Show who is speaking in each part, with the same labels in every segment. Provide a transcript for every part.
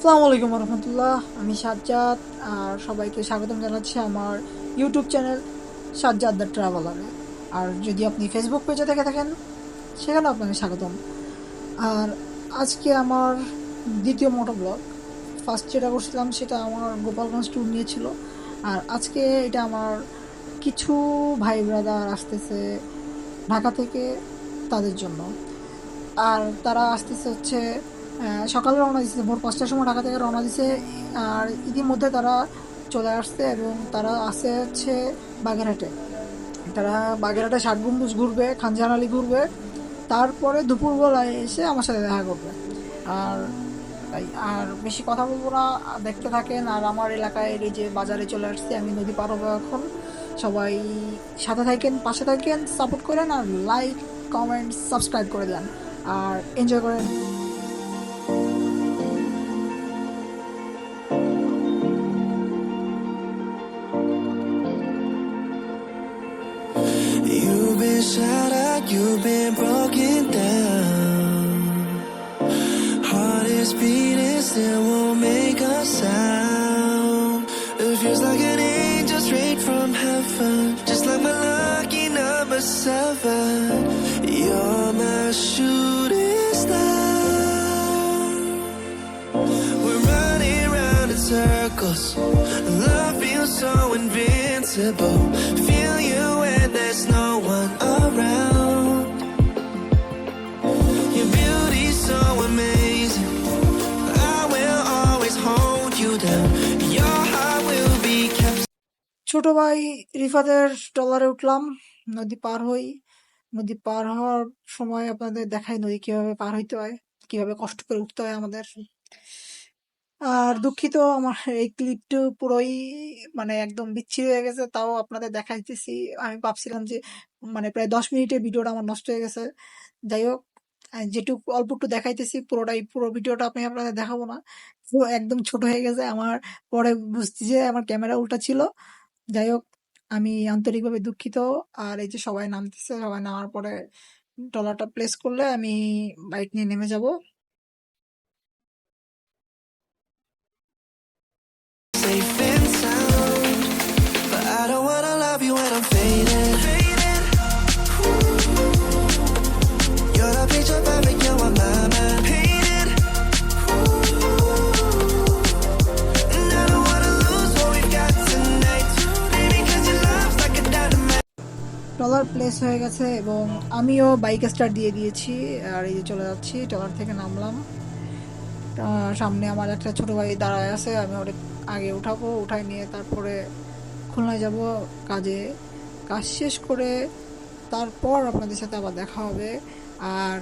Speaker 1: আসসালামু আলাইকুম রহমতুল্লাহ। আমি সাজ্জাদ আর সবাইকে স্বাগতম জানাচ্ছি আমার ইউটিউব চ্যানেল সাজ্জাদ দ্য ট্রাভেলারে। আর যদি আপনি ফেসবুক পেজে দেখে থাকেন সেখানেও আপনাকে স্বাগতম। আর আজকে আমার দ্বিতীয় মোটো ব্লগ। ফার্স্ট যেটা করছিলাম সেটা আমার গোপালগঞ্জ ট্যুর নিয়েছিল, আর আজকে এটা আমার কিছু ভাই ব্রাদার আসতেছে ঢাকা থেকে, তাদের জন্য। আর তারা আসতেছে হচ্ছে সকালে রওনা দিচ্ছে, ভোর 5টার সময় ঢাকা থেকে রওনা দিছে। আর ইতিমধ্যে তারা চলে আসছে এবং তারা আছে হচ্ছে বাগেরহাটে। তারা বাগেরহাটে ষাট গম্বুজ ঘুরবে, খানজাহান আলী ঘুরবে, তারপরে দুপুরবেলায় এসে আমার সাথে দেখা করবে। আর আর বেশি কথা বলবো না, দেখতে থাকেন। আর আমার এলাকায় এই যে বাজারে চলে আসছে, আমি নদী পার হবো এখন। সবাই সাথে থাকেন, পাশে থাকেন, সাপোর্ট করেন, আর লাইক, কমেন্ট, সাবস্ক্রাইব করে দেন, আর এনজয় করেন।
Speaker 2: You've been shattered, you've been broken down. Heart is beating, still won't make a sound. It feels like an angel straight from heaven, just like my lucky number 7. You're my shooting star. We're running round in circles, love feels so invincible. Feel you when there's no one around. Your beauty's so amazing, I will always hold you down. Your heart will be kept.
Speaker 1: ছোট ভাই রিফাতের ট্রলারে উঠলাম, নদী পার হই। নদী পার হওয়ার সময় আপনাদের দেখাই নদী কিভাবে পার হইতে হয়, কিভাবে কষ্ট করে উঠতে হয় আমাদের। আর দুঃখিত, আমার এই ক্লিপটা পুরোই মানে একদম বিচ্ছিরি হয়ে গেছে, তাও আপনাদের দেখাইতেছি। আমি ভাবছিলাম যে মানে প্রায় 10 মিনিটের ভিডিওটা আমার নষ্ট হয়ে গেছে। যাই হোক, যেটুকু অল্প একটু দেখাইতেছি, পুরো ভিডিওটা আমি আপনাদের দেখাবো না। তো একদম ছোট হয়ে গেছে আমার, পরে বুঝছি যে আমার ক্যামেরা উল্টা ছিল। যাই হোক, আমি আন্তরিকভাবে দুঃখিত। আর এই যে সবাই নামতেছে, সবাই নামার পরে ট্রলারটা প্লেস করলে আমি বাইক নিয়ে নেমে যাব।
Speaker 2: Safe and sound, but I don't wanna love you when I'm fading. You're the picture perfect, you're on my mind. Painted. And I don't wanna lose what we've got tonight, baby, 'cause your love's like a dynamite.
Speaker 1: Trawler place হয়ে গেছে এবং আমিও bike start দিয়ে দিয়েছি। আর এই যে চলে যাচ্ছি, ট্রলার থেকে নামলাম। সামনে আমার একটা ছোট ভাই দাঁড়ায় আছে, আমি ওর আগে উঠাবো, উঠাই নিয়ে তারপরে খুলনায় যাব কাজে। কাজ শেষ করে তারপর আপনাদের সাথে আবার দেখা হবে। আর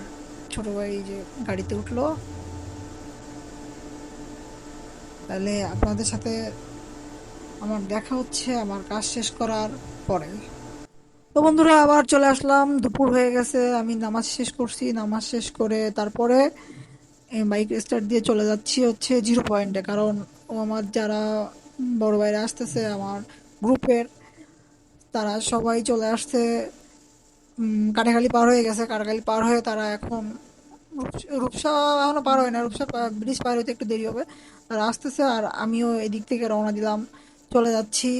Speaker 1: ছোট ভাই যে গাড়িতে উঠলো, তাহলে আপনাদের সাথে আমার দেখা হচ্ছে আমার কাজ শেষ করার পরে। তো বন্ধুরা, আবার চলে আসলাম, দুপুর হয়ে গেছে, আমি নামাজ শেষ করছি। নামাজ শেষ করে তারপরে বাইক স্টার্ট দিয়ে চলে যাচ্ছি হচ্ছে জিরো পয়েন্টে, কারণ ও আমার যারা বড় ভাইরা আসতেছে আমার গ্রুপের, তারা সবাই চলে আসছে। কাটাখালি পার হয়ে গেছে, কাটাখালি পার হয়ে তারা এখন রূপসা এখনো পার হয় না, রূপসা ব্রিজ পার হইতে একটু দেরি হবে, তারা আসতেছে। আর আমিও এদিক থেকে রওনা দিলাম, চলে যাচ্ছি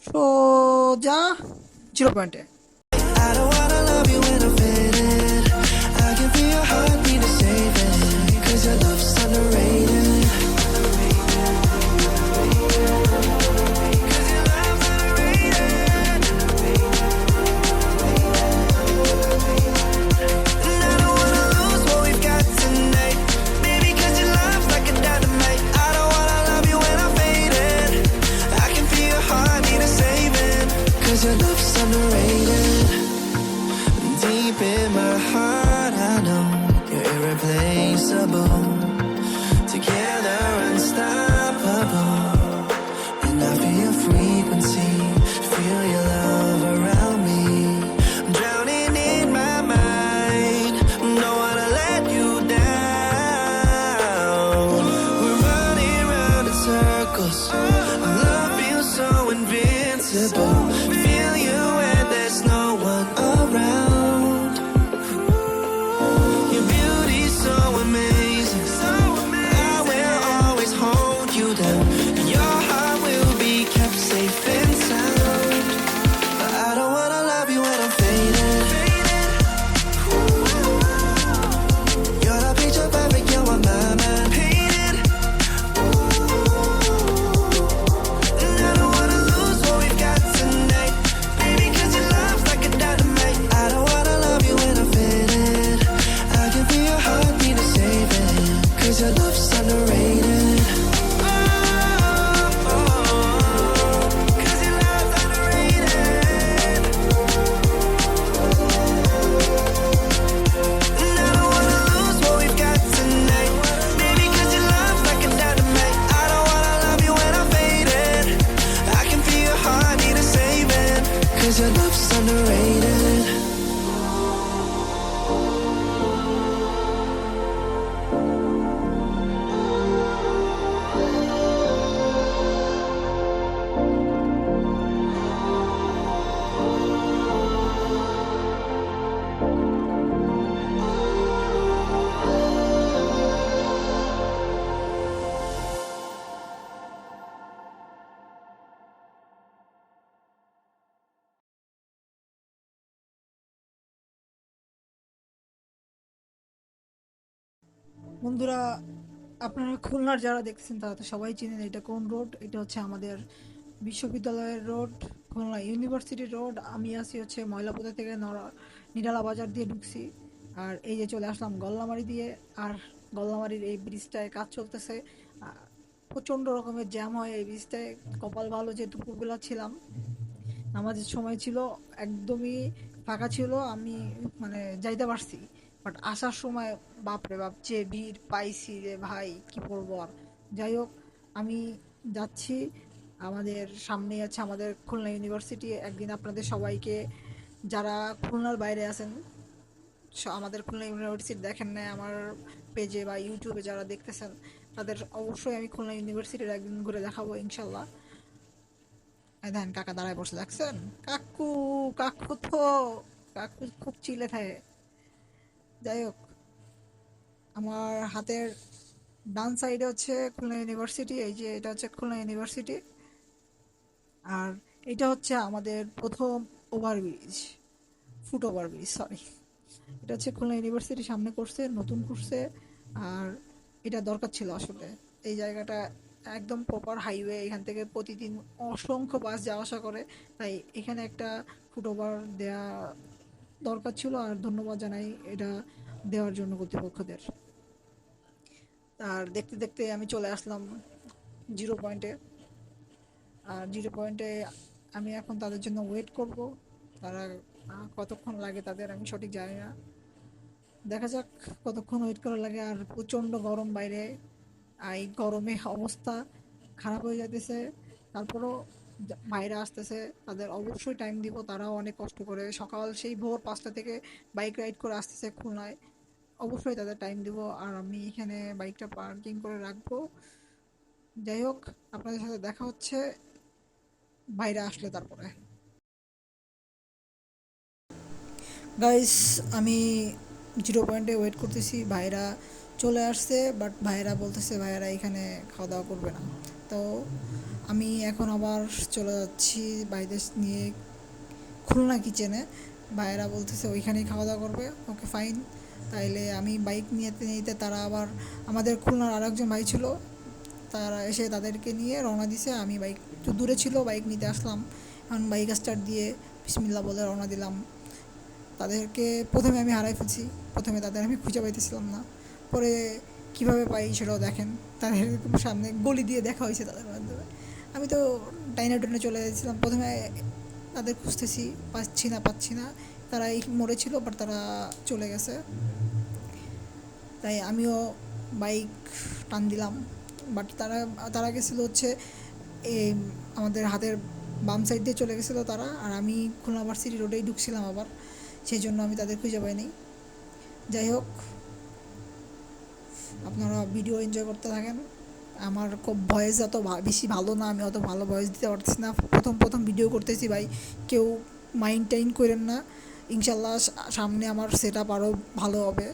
Speaker 1: সোজা জিরো পয়েন্টে।
Speaker 2: I don't wanna love you when I'm faded. I can feel your heartbeat to save it, 'cause your love's underrated. 'Cause your love's underrated. And I don't wanna lose what we've got tonight, baby, 'cause your love's like a dynamite. I don't wanna love you when I'm faded. I can feel your heartbeat to save it, 'cause your love's underrated. Deep in my heart, I know you're irreplaceable.
Speaker 1: বন্ধুরা, আপনারা খুলনার যারা দেখছেন তারা তো সবাই চিনেন এটা কোন রোড। এটা হচ্ছে আমাদের বিশ্ববিদ্যালয়ের রোড, খুলনা ইউনিভার্সিটি রোড। আমি আছি হচ্ছে ময়লাপোতা থেকে নিরালা বাজার দিয়ে ঢুকছি, আর এই যে চলে আসলাম গল্লামারি দিয়ে। আর গল্লামারির এই ব্রিজটায় কাজ চলতেছে, প্রচণ্ড রকমের জ্যাম হয় এই ব্রিজটায়। কপাল ভালো যে দুপুরবেলা ছিলাম, নামাজের সময় ছিল, একদমই ফাঁকা ছিল, আমি মানে যাইতে পারছি। বাট আসার সময় বাপরে বাপ যে ভিড় পাইছি রে ভাই, কি বলবো আর। যাই হোক, আমি যাচ্ছি। আমাদের সামনে আছে আমাদের খুলনা ইউনিভার্সিটি। একদিন আপনাদের সবাইকে, যারা খুলনার বাইরে আছেন, আমাদের খুলনা ইউনিভার্সিটি দেখেন না আমার পেজে বা ইউটিউবে যারা দেখতেছেন, তাদের অবশ্যই আমি খুলনা ইউনিভার্সিটির একদিন ঘুরে দেখাবো ইনশাল্লাহ। এই দেখেন কাকা দাঁড়ায় বসে, দেখছেন? কাকু, কাকু তো, কাকু খুব চিলে থাকে। যাই হোক, আমার হাতের ডান সাইডে হচ্ছে খুলনা ইউনিভার্সিটি। এই যে এটা হচ্ছে খুলনা ইউনিভার্সিটি। আর এটা হচ্ছে আমাদের প্রথম ওভারব্রিজ, ফুট ওভারব্রিজ, সরি। এটা হচ্ছে খুলনা ইউনিভার্সিটি সামনে করছে, নতুন করছে। আর এটা দরকার ছিল আসলে। এই জায়গাটা একদম প্রপার হাইওয়ে, এখান থেকে প্রতিদিন অসংখ্য বাস যাওয়া আসা করে। তাই এখানে একটা ফুটওভার দেয়া দরকার ছিল। আর ধন্যবাদ জানাই এটা দেওয়ার জন্য কর্তৃপক্ষদের। আর দেখতে দেখতে আমি চলে আসলাম জিরো পয়েন্টে। আর জিরো পয়েন্টে আমি এখন তাদের জন্য ওয়েট করব। তারা কতক্ষণ লাগে তাদের আমি সঠিক জানি না, দেখা যাক কতক্ষণ ওয়েট করা লাগে। আর প্রচণ্ড গরম বাইরে, এই গরমে অবস্থা খারাপ হয়ে যাইতেছে। তারপরও বাইরে আসতেছে, তাদের অবশ্যই টাইম দিব। তারাও অনেক কষ্ট করে সকাল সেই ভোর 5টা থেকে বাইক রাইড করে আসতেছে খুলনায়, অবশ্যই তাদের টাইম দিব। আর আমি এখানে বাইকটা পার্কিং করে রাখবো। যাই হোক, আপনাদের সাথে দেখা হচ্ছে বাইরে আসলে। তারপরে গাইস, আমি জিরো পয়েন্টে ওয়েট করতেছি, ভাইরা চলে আসছে। বাট ভাইরা বলতেছে ভাইরা এখানে খাওয়া দাওয়া করবে না। তো আমি এখন আবার চলে যাচ্ছি ভাইদের নিয়ে খুলনা কিচেনে। ভাইয়েরা বলতেছে ওইখানেই খাওয়া দাওয়া করবে, ওকে ফাইন। তাইলে আমি বাইক নিয়ে নিতে তারা আবার, আমাদের খুলনার আরেকজন ভাই ছিল, তারা এসে তাদেরকে নিয়ে রওনা দিছে। আমি বাইক একটু দূরে ছিল, বাইক নিতে আসলাম। এখন বাইক স্টার্ট দিয়ে বিসমিল্লাহ বলে রওনা দিলাম। তাদেরকে প্রথমে আমি হারাই ফেলছি, প্রথমে তাদের আমি খুঁজে পাইতেছিলাম না। পরে কিভাবে পাই সেটাও দেখেন, তাদের সামনে গলি দিয়ে দেখা হয়েছে তাদের মাধ্যমে। আমি তো টাইনা টেনে চলে যাচ্ছিলাম, প্রথমে তাদের খুঁজতেছি, পাচ্ছি না। তারা এই মোড়ে ছিল, বাট তারা চলে গেছে। তাই আমিও বাইক টান দিলাম। বাট তারা তারা গেছিলো হচ্ছে এই আমাদের হাতের বাম সাইড দিয়ে চলে গেছিলো তারা। আর আমি খুলনা ভার্সিটি রোডেই ঢুকছিলাম আবার, সেই জন্য আমি তাদের খুঁজে পাইনি। যাই হোক, আপনারা ভিডিও এনজয় করতে থাকেন। আমার খুব ভয়েস অত বেশি ভালো না, আমি অত ভালো ভয়েস দিতে পারতেছি না, প্রথম ভিডিও করতেছি ভাই, কেউ মাইন্ড টাইন করেন না। ইনশাল্লাহ সামনে আমার সেট আপ আরও ভালো হবে,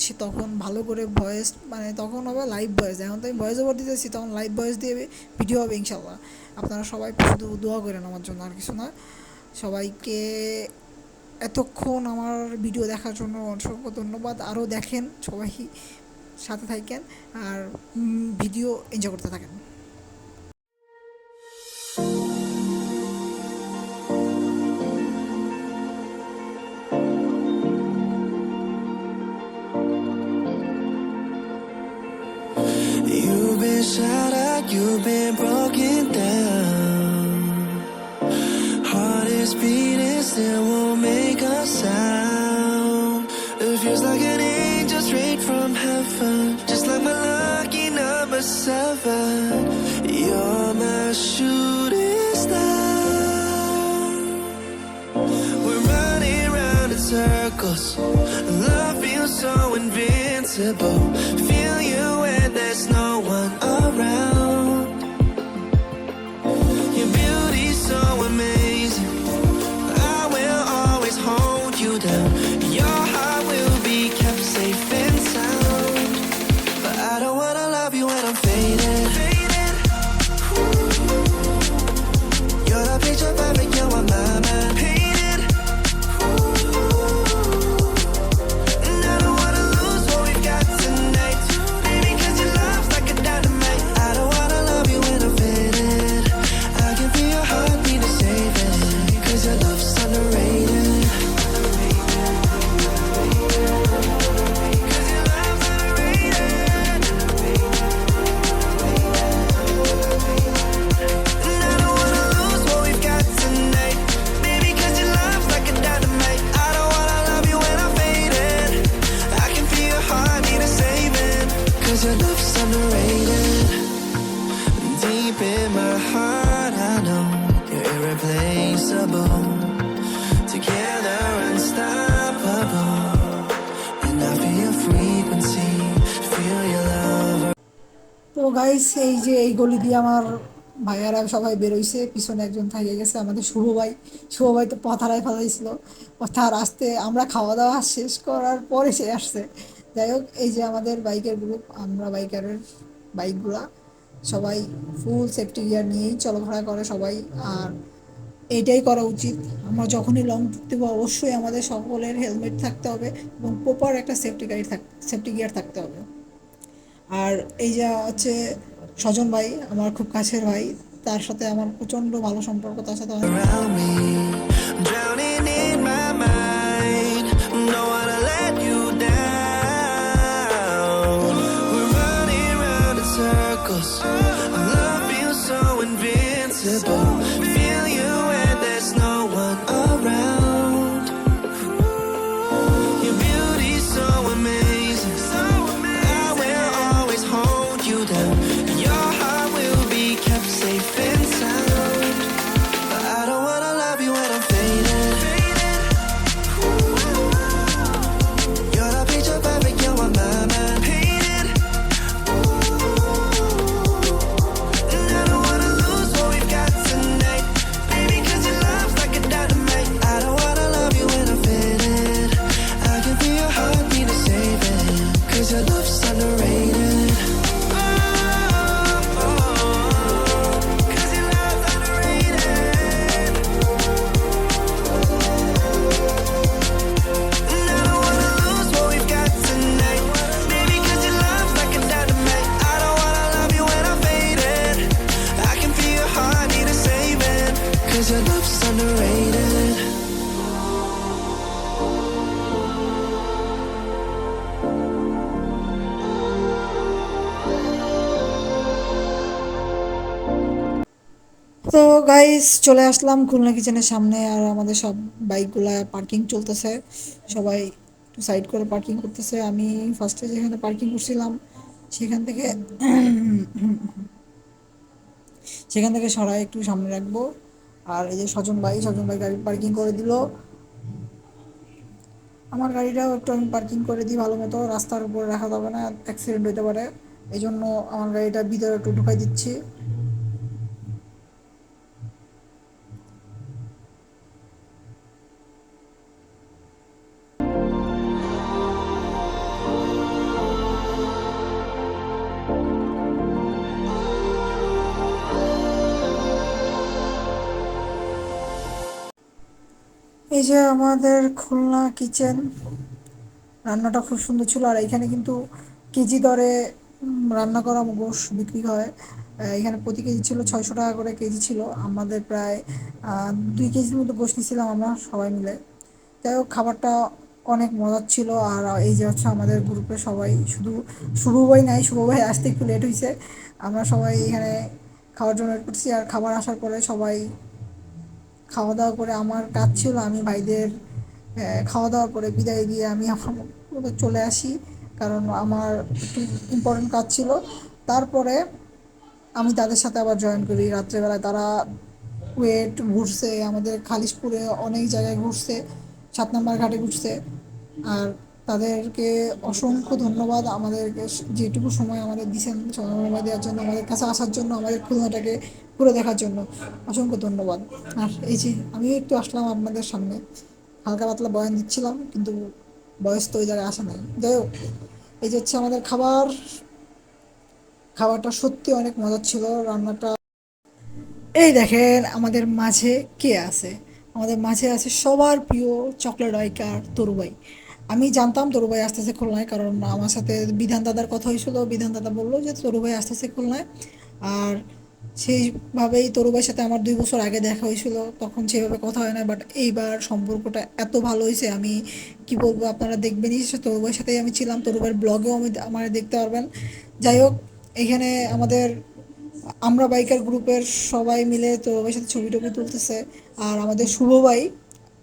Speaker 1: সে তখন ভালো করে ভয়েস, মানে তখন হবে লাইভ ভয়েস। এখন তো আমি ভয়েস ওভার দিতেছি, তখন লাইভ ভয়েস দিয়ে ভিডিও হবে ইনশাল্লাহ। আপনারা সবাই শুধু দোয়া করেন আমার জন্য, আর কিছু না। সবাইকে এতক্ষণ আমার ভিডিও দেখার জন্য অসংখ্য ধন্যবাদ। আরও দেখেন সবাই, সাথে থাকেন আর ভিডিও এনজয় করতে থাকেন।
Speaker 2: You've been shattered, you've been broken down. Heart is beating, still won't make a sound. It feels like an angel straight from heaven, just like my lucky number 7. You're my shooting star. We're running round in circles, love feels so invincible. Feel you when there's no one around. Your beauty's so amazing, I will always hold you down. Your heart will be kept safe and sound. But I don't wanna love you when I'm faded. You're the picture perfect, you are my man. Painted. And I don't wanna lose what we've got tonight. underrated. Deep in my heart, I know you're irreplaceable. Together, unstoppable. And I feel your frequency, feel your love.
Speaker 1: তো guys, এই যে এই গলি দিয়ে আমার ভাইয়ারা সবাই বেরোইছে, পিছনে একজন থাকে গেছে আমাদের শুভ ভাই। শুভ ভাই তো পথ হারাই ফেলাইছিল, পথ আর আসতে আমরা খাওয়া দাওয়া শেষ করার পরে সে আসছে। যাই হোক, এই যে আমাদের বাইকের গ্রুপ, আমরা বাইকারের বাইকগুলা সবাই ফুল সেফটি গিয়ার নিয়েই চলাফেরা করে সবাই। আর এইটাই করা উচিত। আমরা যখনই লং ট্রিপ দেবো অবশ্যই আমাদের সকলের হেলমেট থাকতে হবে এবং প্রপার একটা সেফটি গিয়ার থাকতে হবে। আর এই যে হচ্ছে স্বজন ভাই, আমার খুব কাছের ভাই, তার সাথে আমার প্রচণ্ড ভালো সম্পর্ক, তার সাথে অনেক
Speaker 2: Around me, I'm drowning in my mind. Don't wanna let you down. We're running round in circles. Our love feels so invincible. Feel you when there's no one around. Your beauty's so amazing. I will always hold you down. Your heart will be kept safe and sound. I don't wanna love you when I'm faded. You're the picture perfect, you're on my mind. Painted. And I don't wanna lose what we've got tonight. Baby, 'cause your love's like a dynamite. I don't wanna love you when I'm faded. I can feel your heartbeat to save it. 'Cause your love's underrated. Oh, oh, oh. 'Cause your love's underrated. And I don't wanna lose what we've got tonight. Baby, 'cause your love's like a dynamite. I don't wanna love you when I'm faded. I can feel your heart need a saving. 'Cause your love's underrated.
Speaker 1: তো guys, চলে আসলাম খুলনা কিচেনের সামনে। আর আমাদের সব বাইকগুলা parking চলতেছে, সবাই একটু side করে পার্কিং করতেছে। আমি ফার্স্টে যেখানে পার্কিং করছিলাম সেখান থেকে সেখান থেকে সরাই একটু সামনে রাখবো। আর এই যে স্বজন ভাই গাড়ি পার্কিং করে দিল। আমার গাড়িটাও একটু আমি পার্কিং করে দিই ভালো মতো, রাস্তার উপরে রাখা যাবে না, অ্যাক্সিডেন্ট হতে পারে। এই জন্য আমার গাড়িটা ভিতরে একটু ঢুকাই দিচ্ছি। এই যে আমাদের খুলনা কিচেন, রান্নাটা খুব সুন্দর ছিল। আর এখানে কিন্তু কেজি দরে রান্না করা গোশ বিক্রি হয়। এখানে প্রতি কেজি ছিল 600 টাকা করে কেজি ছিল। আমাদের প্রায় 2 কেজির মতো গোশ নিয়েছিলাম আমরা সবাই মিলে। যাই হোক, খাবারটা অনেক মজার ছিল। আর এই যে হচ্ছে আমাদের গ্রুপে সবাই, শুধু শুভ ভাই নাই, শুভ ভাই আসতে একটু লেট হয়েছে। আমরা সবাই এখানে খাওয়ার জন্য ওয়েট করছি। আর খাবার আসার পরে সবাই খাওয়া দাওয়া করে, আমার কাজ ছিল আমি ভাইদের খাওয়া দাওয়ার পরে বিদায় দিয়ে আমি আমার মতো চলে আসি, কারণ আমার একটু ইম্পর্টেন্ট কাজ ছিল। তারপরে আমি তাদের সাথে আবার জয়েন করি রাত্রেবেলায়। তারা কুয়েট ঘুরছে, আমাদের খালিশপুরে অনেক জায়গায় ঘুরছে, 7 নম্বর ঘাটে ঘুরছে। আর তাদেরকে অসংখ্য ধন্যবাদ, আমাদেরকে যেটুকু সময় আমাদের দিয়েছেন সময় দেওয়ার জন্য, আমাদের কাছে আসার জন্য, আমাদের খুলনাটাকে ঘুরে দেখার জন্য অসংখ্য ধন্যবাদ। আর এই যে আমিও একটু আসলাম আপনাদের সামনে, হালকা পাতলা বয়ান দিচ্ছিলাম, কিন্তু বয়স তো ওই জায়গায় আসে নাই। যাই হোক, এই যে হচ্ছে আমাদের খাবারটা সত্যি অনেক মজার ছিল, রান্নাটা। এই দেখেন আমাদের মাঝে কে আছে। আমাদের মাঝে আছে সবার প্রিয় চকলেট আইকার তরুবাই। আমি জানতাম তরুবাই আসতেছে খুলনায়, কারণ আমার সাথে বিধান দাদার কথা হয়েছিল। বিধান দাদা বললো যে তরুবাই আসতেছে খুলনায়। আর সেইভাবেই তরুবাইয়ের সাথে আমার 2 বছর আগে দেখা হয়েছিল, তখন সেভাবে কথা হয় না। বাট এইবার সম্পর্কটা এত ভালো হয়েছে, আমি কি বলবো, আপনারা দেখবেনই। তরুবাইয়ের সাথেই আমি ছিলাম, তরুবাইয়ের ব্লগেও আমার দেখতে পারবেন। যাই হোক, এখানে আমাদের আমরা বাইকার গ্রুপের সবাই মিলে তরু সাথে ছবি টবি তুলতেছে। আর আমাদের শুভ ভাই,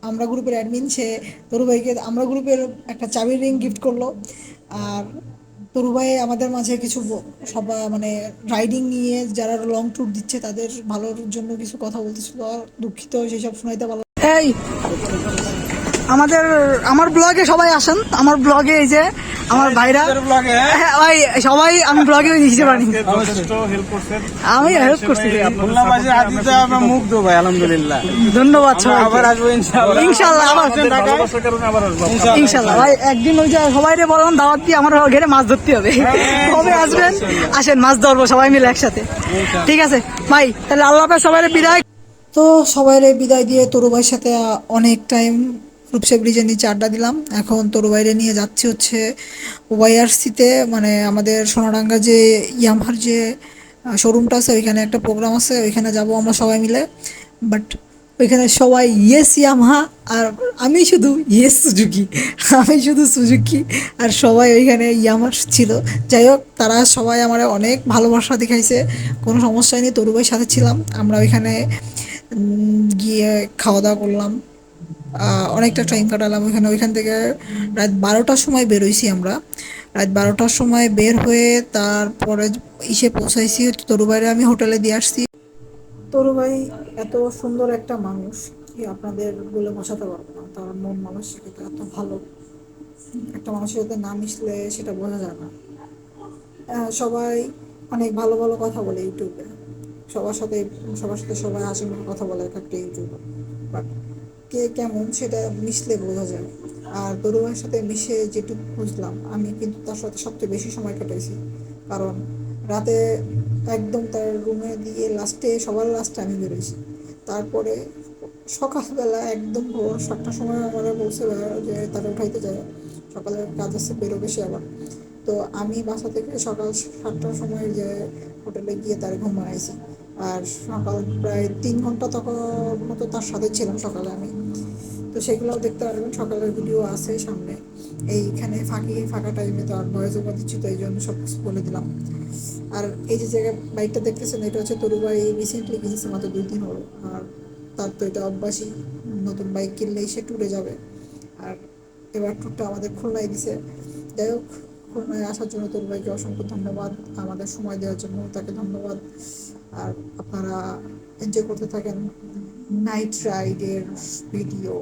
Speaker 1: আমরা গ্রুপের অ্যাডমিন, সে তরু ভাইকে আমরা গ্রুপের একটা চাবির রিং গিফট করলো। আর তরু ভাই আমাদের মাঝে কিছু সবাই মানে রাইডিং নিয়ে যারা লং ট্যুর দিচ্ছে তাদের ভালোর জন্য কিছু কথা বলতেছিল, আর দুঃখিত সেসব শোনাইতে পারলাম। এই আমার ব্লগে সবাই আসেন, আমার ব্লগে এই যে আমার ভাইরা হ্যাঁ ভাই সবাই আমি ব্লগে দিতে পারি, আমি হেল্প করছি
Speaker 3: আলহামদুলিল্লাহ।
Speaker 1: ধন্যবাদ সবাই,
Speaker 3: আবার আসবো
Speaker 1: ইনশাল্লাহ ইনশাল্লাহ ভাই একদিন ওই যে সবাই বললাম দাওয়াত দিয়ে আমার ঘেরে মাছ ধরতে হবে, কবে আসবেন আসেন মাছ ধরবো সবাই মিলে একসাথে, ঠিক আছে ভাই তাহলে আল্লাহ হাফেজ সবাই বিদায়। তো সবাই বিদায় দিয়ে তরু ভাইয়ের সাথে অনেক টাইম রূপসা ব্রিজের নিচে আড্ডা দিলাম। এখন তরু বাইরে নিয়ে যাচ্ছি হচ্ছে ওয়াইআরসিতে, মানে আমাদের সোনাডাঙ্গা যে ইয়ামাহার যে শোরুমটা আছে ওইখানে একটা প্রোগ্রাম আছে, ওইখানে যাব আমরা সবাই মিলে। বাট ওইখানে সবাই ইয়েস ইয়ামাহা আর আমি শুধু ইয়েস সুজুকি, আমি শুধু সুজুকি আর সবাই ওইখানে ইয়ামাহা ছিল। যাই হোক তারা সবাই আমার অনেক ভালোবাসা দেখাইছে, কোনো সমস্যা নেই, তরু ভাইয়ের সাথে ছিলাম আমরা ওইখানে, গিয়ে খাওয়া দাওয়া করলাম, অনেকটা টাইম কাটালাম ওইখানে। ওইখান থেকে রাত 12টার সময় বেরোইছি আমরা, রাত 12টার সময় বের হয়ে তারপরে এসে পৌঁছাইছি তরু ভাইরে আমি হোটেলে দিয়ে আসছি। তরু ভাই এত সুন্দর একটা মানুষ কি আপনাদের বলে বোঝাতে পারবো না, তার মন মানসিকতা এত ভালো, একটা মানুষের সাথে না মিশলে সেটা বোঝা যায় না। সবাই অনেক ভালো ভালো কথা বলে ইউটিউবে, সবার সাথে সবাই হাসি মুখে কথা বলে একটা ইউটিউবে, বাট কে কেমন সেটা মিশলে বোঝা যায়। আর তরু ভাইয়ের সাথে মিশে যেটুকু বুঝলাম, আমি কিন্তু তার সাথে সবচেয়ে বেশি সময় কাটাইছি, কারণ রাতে একদম তার রুমে দিয়ে সবার লাস্টে আমি বেরোইছি। তারপরে সকালবেলা একদম ভোর 7টার সময় আমাদের বলছে যে তারা উঠাইতে যায়, সকালে কাজ আছে বেরোবে সে আবার। তো আমি বাসা থেকে সকাল 7টার সময় যে হোটেলে গিয়ে তার ঘুম বানাইছি, আর সকাল প্রায় 3 ঘন্টা তখন মতো তার সাথে ছিলাম সকালে আমি। তো সেগুলোও দেখতে পারবেন, সকালের ভিডিও আছে সামনে, এইখানে ফাঁকা টাইমে তো আর ভয়েস ওভার দিচ্ছি, তো এই জন্য সব কিছু বলে দিলাম। আর এই যে জায়গায় বাইকটা দেখতেছেন এটা হচ্ছে তরু ভাই রিসেন্টলি কিনেছে, মাত্র 2 দিন হলো, আর তার তো এটা অভ্যাসই, নতুন বাইক কিনলেই সে ট্যুরে যাবে, আর এবার ট্যুরটা আমাদের খুলনায় দিছে। যাই হোক খুলনায় আসার জন্য তরু ভাইকে অসংখ্য ধন্যবাদ, আমাদের সময় দেওয়ার জন্য তাকে ধন্যবাদ। আর আপনারা এনজয় করতে থাকেন নাইট রাইডের video.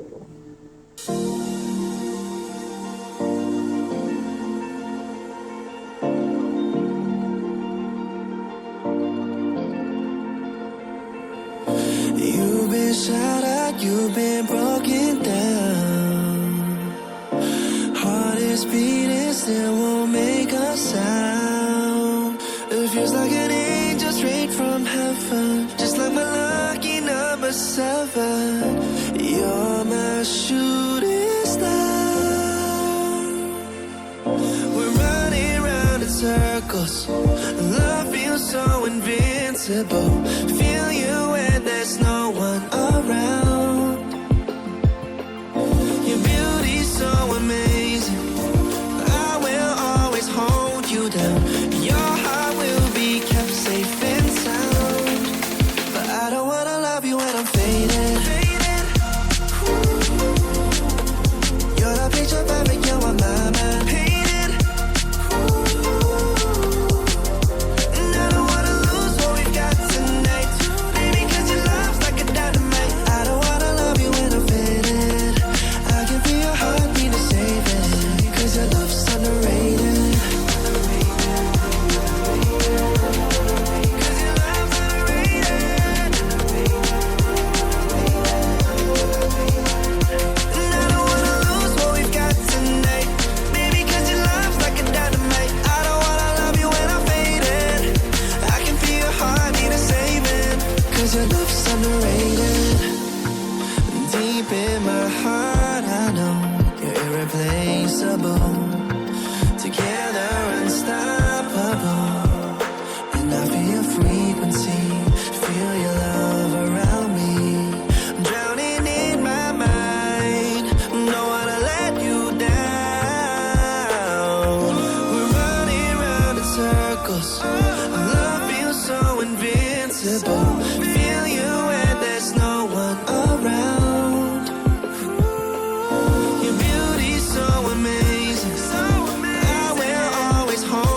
Speaker 2: You've been shattered, you've been broken down. Heart is beating, still won't make a sound. It feels like an angel straight from heaven, just like my lucky number 7. You're my shooting star. We're running round in circles, love feels so invincible. Feel you when there's no one around. Your beauty's so amazing, I will always hold you down. Your heart will be kept safe and sound. But I don't wanna love you when I'm faded. You're the picture perfect, you're on my mind. Painted. And I don't wanna lose what we've got tonight, baby, 'cause your love's like a dynamite. I don't wanna love you when I'm faded. I can feel your heartbeat to save it, 'cause your love's underrated. 'Cause your love's underrated. And I don't wanna lose what we've got tonight, baby, 'cause your love's like a dynamite. I don't wanna love you when I'm faded. I can feel your heartbeat to save it, 'cause your love's underrated. Deep in my heart, I know you're irreplaceable. Together, unstoppable. And I feel your frequency, feel your love around me. I'm drowning in my mind, don't wanna let you down. We're running round in circles, love feels so invincible. Feel you when there's no one around. Your beauty's so amazing, I will always hold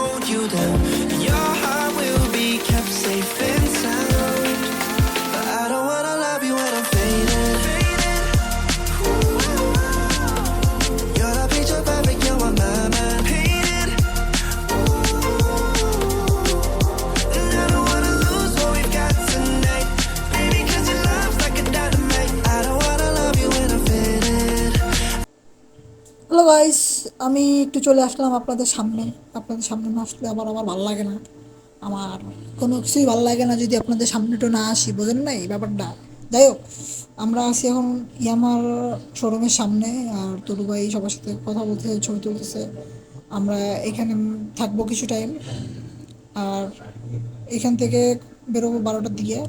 Speaker 1: আমি একটু চলে আসলাম আপনাদের সামনে। আপনাদের সামনে না আসলে আমার ভালো লাগে না। আমার কোনো কিছুই ভালো লাগে না যদি আপনাদের সামনে একটু না আসি, বোঝেন নাই ব্যাপারটা। যাই হোক, আমরা আছি এখন ইয়ামার শোরুমের সামনে। আর তরু ভাই সবার সাথে কথা বলতেছে, ছবি তুলতেছে। আমরা এখানে থাকবো কিছু টাইম। আর এখান থেকে বেরোবো 12টার দিকে।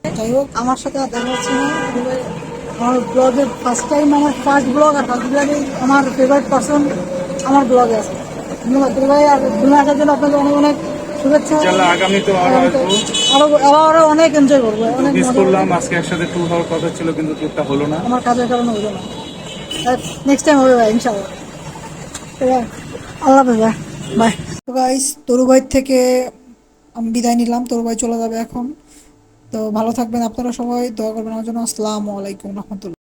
Speaker 1: যাই হোক, আমার সাথে আর দেখা হচ্ছে না তরু ভাই। আমার ব্লগের ফার্স্ট টাইম, আমার ফার্স্ট ব্লগ, আর ফার্স্ট ব্লগে আমার ফেভারিট পার্সন আমার ব্লগে আছে। ধন্যবাদ তরু ভাই, আর ঘুরে আসার জন্য আপনাকে অনেক অনেক শুভেচ্ছা।
Speaker 3: ইনশাআল্লাহ আগামীতে আরো আসবো।
Speaker 1: আরো আরো অনেক এনজয় করবো, অনেক
Speaker 3: মিস
Speaker 1: মজা
Speaker 3: করলাম,
Speaker 1: করবো।
Speaker 3: আজকে একসাথে ট্যুর হওয়ার কথা ছিল কিন্তু ট্যুরটা হলো না।
Speaker 1: আমার কাজের কারণে হলো না। নেক্সট টাইম হবে ভাই, ইনশাআল্লাহ। তো ভাই, আল্লাহ হাফেজ ভাই, বাই। তো গাইস, তরু ভাই থেকে আমি বিদায় নিলাম। তরু ভাই চলে যাবে এখন। তো ভালো থাকবেন আপনারা, সবাই দোয়া করবেন আমার জন্য। আসসালামু আলাইকুম রহমতুল্লাহ।